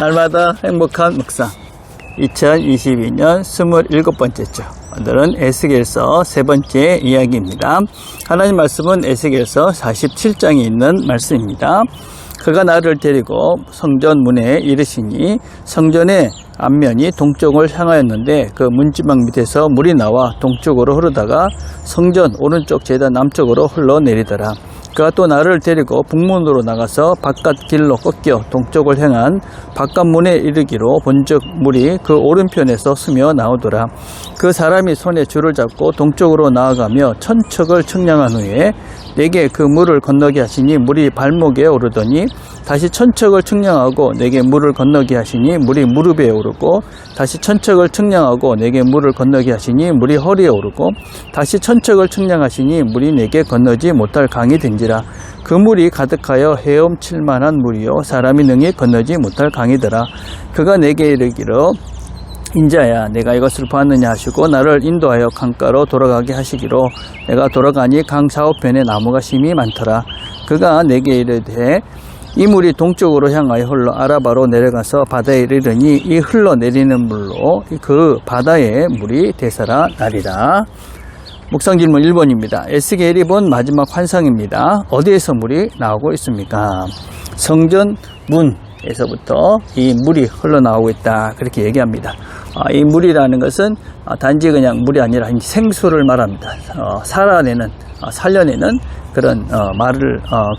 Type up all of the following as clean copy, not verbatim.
날마다 행복한 묵상 2022년 27번째죠. 오늘은 에스겔서 세 번째 이야기입니다. 하나님 말씀은 에스겔서 47장에 있는 말씀입니다. 그가 나를 데리고 성전 문에 이르시니 성전의 앞면이 동쪽을 향하였는데 그 문지방 밑에서 물이 나와 동쪽으로 흐르다가 성전 오른쪽 제단 남쪽으로 흘러내리더라. 그가 또 나를 데리고 북문으로 나가서 바깥 길로 꺾여 동쪽을 향한 바깥문에 이르기로 본즉 물이 그 오른편에서 스며 나오더라. 그 사람이 손에 줄을 잡고 동쪽으로 나아가며 천척을 측량한 후에 내게 그 물을 건너게 하시니 물이 발목에 오르더니 다시 천척을 측량하고 내게 물을 건너게 하시니 물이 무릎에 오르고 다시 천척을 측량하고 내게 물을 건너게 하시니 물이 허리에 오르고 다시 천척을 측량하시니 물이 내게 건너지 못할 강이 된지라. 그 물이 가득하여 헤엄칠 만한 물이요 사람이 능히 건너지 못할 강이더라. 그가 내게 이르기로 인자야 내가 이것을 보았느냐 하시고 나를 인도하여 강가로 돌아가게 하시기로 내가 돌아가니 강 좌우편에 나무가 심이 많더라. 그가 내게 이르되 이 물이 동쪽으로 향하여 흘러 아라바로 내려가서 바다에 이르르니 이 흘러내리는 물로 그 바다의 물이 되살아 나리라. 묵상 질문 1번입니다. 에스겔이 본 마지막 환상입니다. 어디에서 물이 나오고 있습니까? 성전 문에서부터 이 물이 흘러나오고 있다 그렇게 얘기합니다. 이 물이라는 것은 단지 그냥 물이 아니라 생수를 말합니다. 살려내는 그런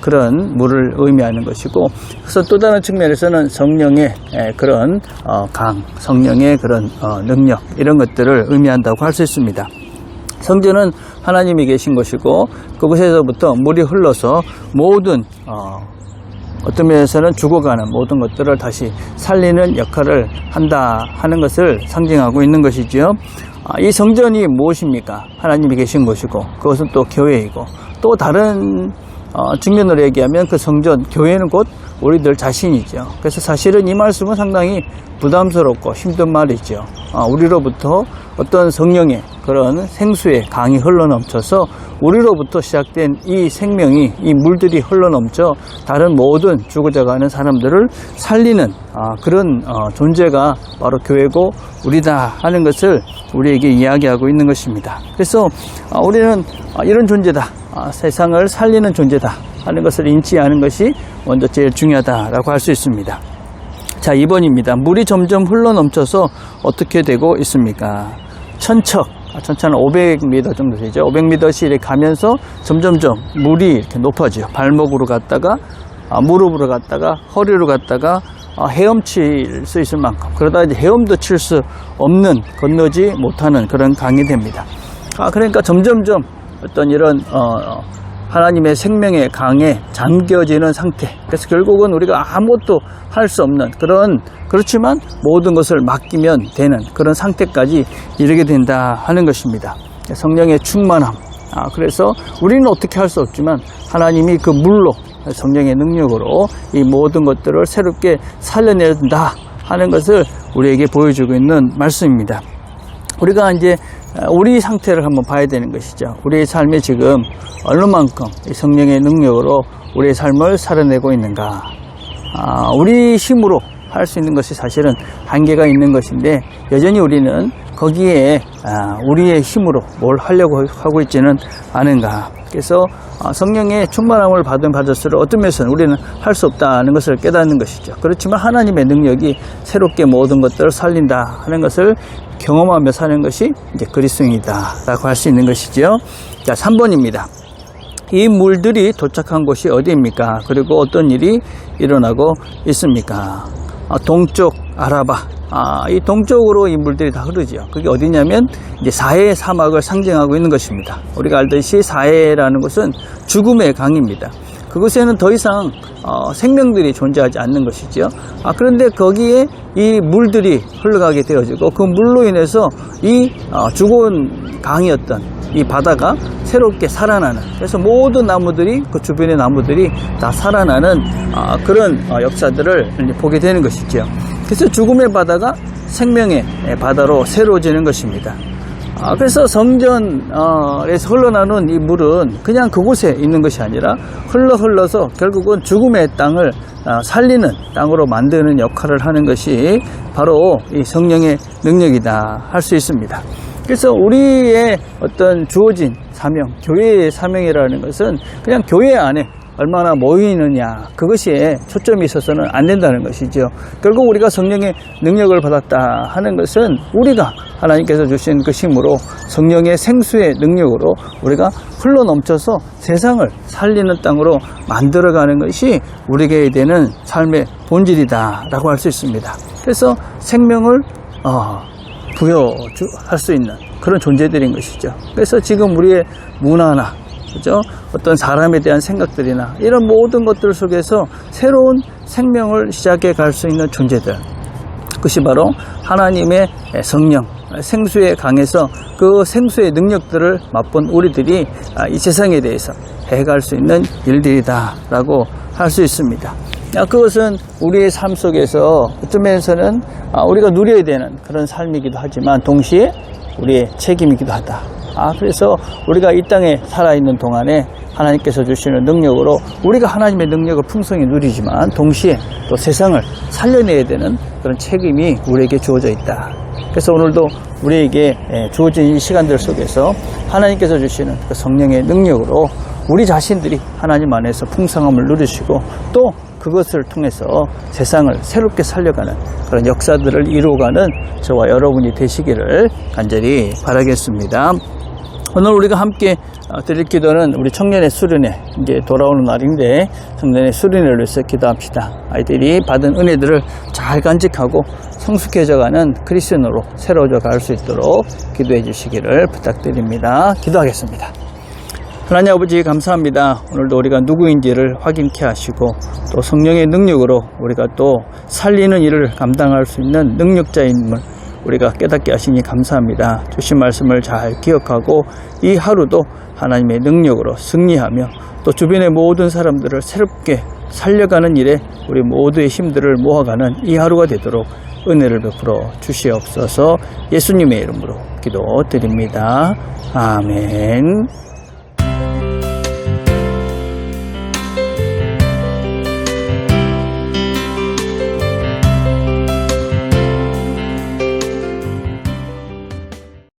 그런 물을 의미하는 것이고, 그래서 또 다른 측면에서는 성령의 그런 성령의 그런 능력 이런 것들을 의미한다고 할 수 있습니다. 성전은 하나님이 계신 것이고 그곳에서부터 물이 흘러서 모든 어떤 면에서는 죽어가는 모든 것들을 다시 살리는 역할을 한다 하는 것을 상징하고 있는 것이지요. 이 성전이 무엇입니까? 하나님이 계신 것이고 그것은 또 교회이고, 또 다른 측면으로 얘기하면 그 성전, 교회는 곧 우리들 자신이죠. 그래서 사실은 이 말씀은 상당히 부담스럽고 힘든 말이죠. 우리로부터 어떤 성령의 그런 생수의 강이 흘러넘쳐서 우리로부터 시작된 이 생명이, 이 물들이 흘러넘쳐 다른 모든 죽어져가는 사람들을 살리는 그런 존재가 바로 교회고 우리다 하는 것을 우리에게 이야기하고 있는 것입니다. 그래서 우리는 이런 존재다, 세상을 살리는 존재다 하는 것을 인지하는 것이 먼저 제일 중요하다라고 할 수 있습니다. 자, 2번입니다. 물이 점점 흘러넘쳐서 어떻게 되고 있습니까? 천천은 500m 정도 되죠. 500m씩 이렇게 가면서 점점점 물이 이렇게 높아져요. 발목으로 갔다가 무릎으로 갔다가 허리로 갔다가 헤엄칠 수 있을 만큼, 그러다 이제 헤엄도 칠 수 없는, 건너지 못하는 그런 강이 됩니다. 그러니까 점점점 어떤 이런 하나님의 생명의 강에 잠겨지는 상태. 그래서 결국은 우리가 아무것도 할 수 없는 그렇지만 모든 것을 맡기면 되는 그런 상태까지 이르게 된다 하는 것입니다. 성령의 충만함. 그래서 우리는 어떻게 할 수 없지만 하나님이 그 물로, 성령의 능력으로 이 모든 것들을 새롭게 살려낸다 하는 것을 우리에게 보여주고 있는 말씀입니다. 우리가 이제 우리 상태를 한번 봐야 되는 것이죠. 우리의 삶이 지금 얼마만큼 성령의 능력으로 우리의 삶을 살아내고 있는가. 우리 힘으로 할 수 있는 것이 사실은 한계가 있는 것인데, 여전히 우리는 거기에 우리의 힘으로 뭘 하려고 하고 있지는 않은가. 그래서 성령의 충만함을 받을수록 어떤 면에서는 우리는 할 수 없다는 것을 깨닫는 것이죠. 그렇지만 하나님의 능력이 새롭게 모든 것들을 살린다 하는 것을 경험하며 사는 것이 이제 그리스도인이다라고 할 수 있는 것이죠. 자, 3번입니다. 이 물들이 도착한 곳이 어디입니까? 그리고 어떤 일이 일어나고 있습니까? 동쪽 아라바. 이 동쪽으로 이 물들이 다 흐르죠. 그게 어디냐면 이제 사해 사막을 상징하고 있는 것입니다. 우리가 알듯이 사해라는 것은 죽음의 강입니다. 그곳에는 더 이상 생명들이 존재하지 않는 것이죠. 그런데 거기에 이 물들이 흘러가게 되어지고 그 물로 인해서 이 죽은 강이었던 이 바다가 새롭게 살아나는, 그래서 모든 나무들이, 그 주변의 나무들이 다 살아나는 그런 역사들을 보게 되는 것이죠. 그래서 죽음의 바다가 생명의 바다로 새로워지는 것입니다. 그래서 성전에서 흘러나오는 이 물은 그냥 그곳에 있는 것이 아니라 흘러서 결국은 죽음의 땅을 살리는 땅으로 만드는 역할을 하는 것이 바로 이 성령의 능력이다 할 수 있습니다. 그래서 우리의 어떤 주어진 사명, 교회의 사명이라는 것은 그냥 교회 안에 얼마나 모이느냐, 그것에 초점이 있어서는 안 된다는 것이죠. 결국 우리가 성령의 능력을 받았다 하는 것은 우리가 하나님께서 주신 그 힘으로 성령의 생수의 능력으로 우리가 흘러넘쳐서 세상을 살리는 땅으로 만들어가는 것이 우리에게 되는 삶의 본질이다 라고 할 수 있습니다. 그래서 생명을 부여할 수 있는 그런 존재들인 것이죠. 그래서 지금 우리의 문화나 그죠? 어떤 사람에 대한 생각들이나 이런 모든 것들 속에서 새로운 생명을 시작해 갈 수 있는 존재들, 그것이 바로 하나님의 성령, 생수의 강에서 그 생수의 능력들을 맛본 우리들이 이 세상에 대해서 해갈 수 있는 일들이다 라고 할 수 있습니다. 그것은 우리의 삶 속에서 어떤 면에서는 우리가 누려야 되는 그런 삶이기도 하지만 동시에 우리의 책임이기도 하다. 그래서 우리가 이 땅에 살아있는 동안에 하나님께서 주시는 능력으로 우리가 하나님의 능력을 풍성히 누리지만 동시에 또 세상을 살려내야 되는 그런 책임이 우리에게 주어져 있다. 그래서 오늘도 우리에게 주어진 이 시간들 속에서 하나님께서 주시는 그 성령의 능력으로 우리 자신들이 하나님 안에서 풍성함을 누리시고 또 그것을 통해서 세상을 새롭게 살려가는 그런 역사들을 이루어가는 저와 여러분이 되시기를 간절히 바라겠습니다. 오늘 우리가 함께 드릴 기도는 우리 청년의 수련회 이제 돌아오는 날인데 청년의 수련회를 위해서 기도합시다. 아이들이 받은 은혜들을 잘 간직하고 성숙해져가는 크리스천으로 새로워져 갈 수 있도록 기도해 주시기를 부탁드립니다. 기도하겠습니다. 하나님 아버지 감사합니다. 오늘도 우리가 누구인지를 확인케 하시고 또 성령의 능력으로 우리가 또 살리는 일을 감당할 수 있는 능력자임을 우리가 깨닫게 하시니 감사합니다. 주신 말씀을 잘 기억하고 이 하루도 하나님의 능력으로 승리하며 또 주변의 모든 사람들을 새롭게 살려가는 일에 우리 모두의 힘들을 모아가는 이 하루가 되도록 은혜를 베풀어 주시옵소서. 예수님의 이름으로 기도드립니다. 아멘.